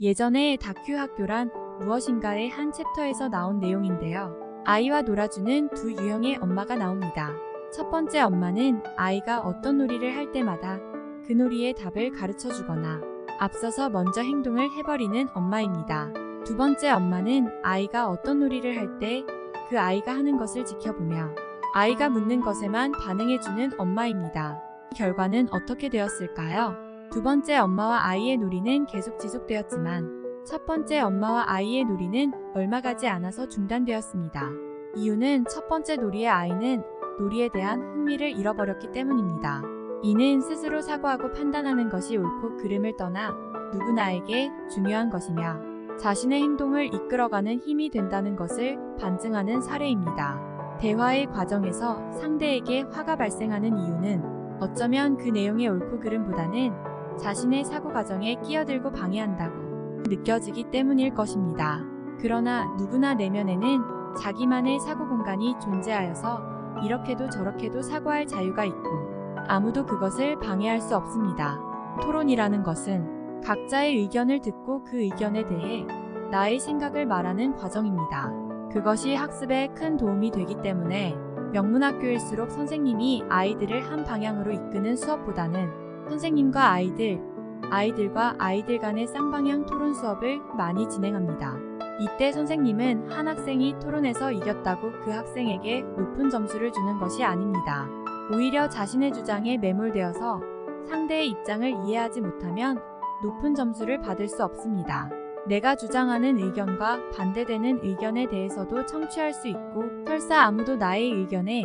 예전에 다큐 학교란 무엇인가의 한 챕터에서 나온 내용인데요. 아이와 놀아주는 두 유형의 엄마가 나옵니다. 첫 번째 엄마는 아이가 어떤 놀이를 할 때마다 그 놀이의 답을 가르쳐 주거나 앞서서 먼저 행동을 해버리는 엄마입니다. 두 번째 엄마는 아이가 어떤 놀이를 할 때 그 아이가 하는 것을 지켜보며 아이가 묻는 것에만 반응해주는 엄마입니다. 결과는 어떻게 되었을까요? 두 번째 엄마와 아이의 놀이는 계속 지속되었지만 첫 번째 엄마와 아이의 놀이는 얼마 가지 않아서 중단되었습니다. 이유는 첫 번째 놀이의 아이는 놀이에 대한 흥미를 잃어버렸기 때문입니다. 이는 스스로 사고하고 판단하는 것이 옳고 그름을 떠나 누구나에게 중요한 것이며 자신의 행동을 이끌어가는 힘이 된다는 것을 반증하는 사례입니다. 대화의 과정에서 상대에게 화가 발생하는 이유는 어쩌면 그 내용의 옳고 그름보다는 자신의 사고 과정에 끼어들고 방해한다고 느껴지기 때문일 것입니다. 그러나 누구나 내면에는 자기만의 사고 공간이 존재하여서 이렇게도 저렇게도 사고할 자유가 있고 아무도 그것을 방해할 수 없습니다. 토론이라는 것은 각자의 의견을 듣고 그 의견에 대해 나의 생각을 말하는 과정입니다. 그것이 학습에 큰 도움이 되기 때문에 명문학교일수록 선생님이 아이들을 한 방향으로 이끄는 수업보다는 선생님과 아이들과 아이들 간의 쌍방향 토론 수업을 많이 진행합니다. 이때 선생님은 한 학생이 토론에서 이겼다고 그 학생에게 높은 점수를 주는 것이 아닙니다. 오히려 자신의 주장에 매몰되어서 상대의 입장을 이해하지 못하면 높은 점수를 받을 수 없습니다. 내가 주장하는 의견과 반대되는 의견에 대해서도 청취할 수 있고 설사 아무도 나의 의견에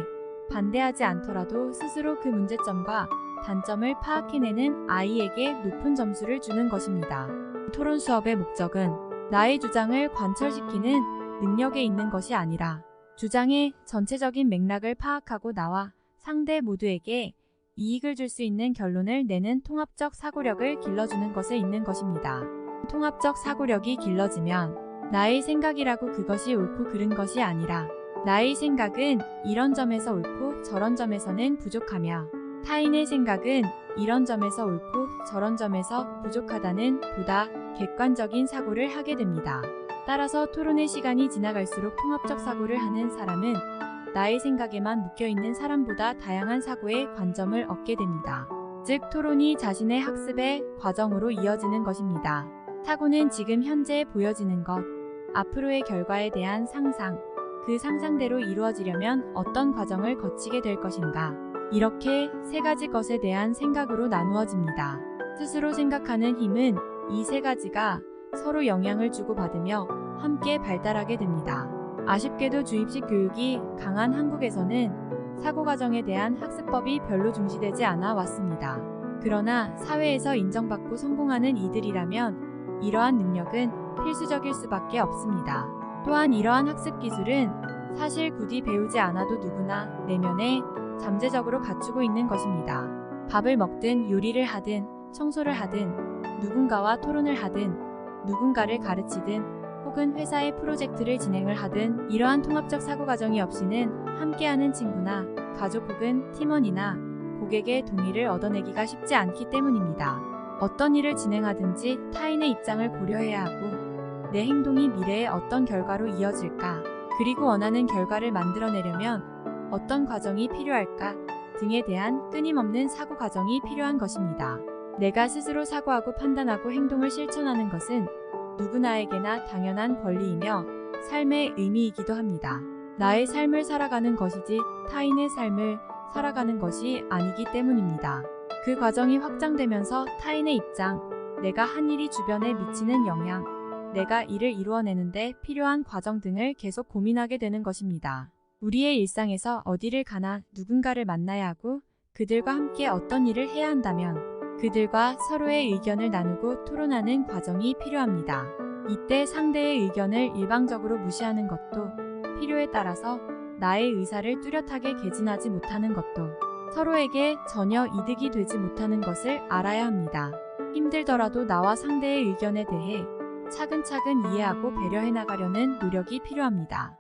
반대하지 않더라도 스스로 그 문제점과 단점을 파악해내는 아이에게 높은 점수를 주는 것입니다. 토론 수업의 목적은 나의 주장을 관철시키는 능력에 있는 것이 아니라 주장의 전체적인 맥락을 파악하고 나와 상대 모두에게 이익을 줄 수 있는 결론을 내는 통합적 사고력을 길러주는 것에 있는 것입니다. 통합적 사고력이 길러지면 나의 생각이라고 그것이 옳고 그른 것이 아니라 나의 생각은 이런 점에서 옳고 저런 점에서는 부족하며 타인의 생각은 이런 점에서 옳고 저런 점에서 부족하다는 보다 객관적인 사고를 하게 됩니다. 따라서 토론의 시간이 지나갈수록 통합적 사고를 하는 사람은 나의 생각에만 묶여있는 사람보다 다양한 사고의 관점을 얻게 됩니다. 즉 토론이 자신의 학습의 과정으로 이어지는 것입니다. 사고는 지금 현재 보여지는 것, 앞으로의 결과에 대한 상상, 그 상상대로 이루어지려면 어떤 과정을 거치게 될 것인가. 이렇게 세 가지 것에 대한 생각으로 나누어집니다. 스스로 생각하는 힘은 이 세 가지가 서로 영향을 주고받으며 함께 발달하게 됩니다. 아쉽게도 주입식 교육이 강한 한국에서는 사고 과정에 대한 학습법이 별로 중시되지 않아 왔습니다. 그러나 사회에서 인정받고 성공하는 이들이라면 이러한 능력은 필수적일 수밖에 없습니다. 또한 이러한 학습 기술은 사실 굳이 배우지 않아도 누구나 내면에 잠재적으로 갖추고 있는 것입니다. 밥을 먹든 요리를 하든 청소를 하든 누군가와 토론을 하든 누군가를 가르치든 혹은 회사의 프로젝트를 진행을 하든 이러한 통합적 사고 과정이 없이는 함께하는 친구나 가족 혹은 팀원이나 고객의 동의를 얻어내기가 쉽지 않기 때문입니다. 어떤 일을 진행하든지 타인의 입장을 고려해야 하고 내 행동이 미래에 어떤 결과로 이어질까 그리고 원하는 결과를 만들어내려면 어떤 과정이 필요할까 등에 대한 끊임없는 사고 과정이 필요한 것입니다. 내가 스스로 사고하고 판단하고 행동을 실천하는 것은 누구나에게나 당연한 권리이며 삶의 의미이기도 합니다. 나의 삶을 살아가는 것이지 타인의 삶을 살아가는 것이 아니기 때문입니다. 그 과정이 확장되면서 타인의 입장, 내가 한 일이 주변에 미치는 영향, 내가 이를 이루어내는데 필요한 과정 등을 계속 고민하게 되는 것입니다. 우리의 일상에서 어디를 가나 누군가를 만나야 하고 그들과 함께 어떤 일을 해야 한다면 그들과 서로의 의견을 나누고 토론하는 과정이 필요합니다. 이때 상대의 의견을 일방적으로 무시하는 것도 필요에 따라서 나의 의사를 뚜렷하게 개진하지 못하는 것도 서로에게 전혀 이득이 되지 못하는 것을 알아야 합니다. 힘들더라도 나와 상대의 의견에 대해 차근차근 이해하고 배려해 나가려는 노력이 필요합니다.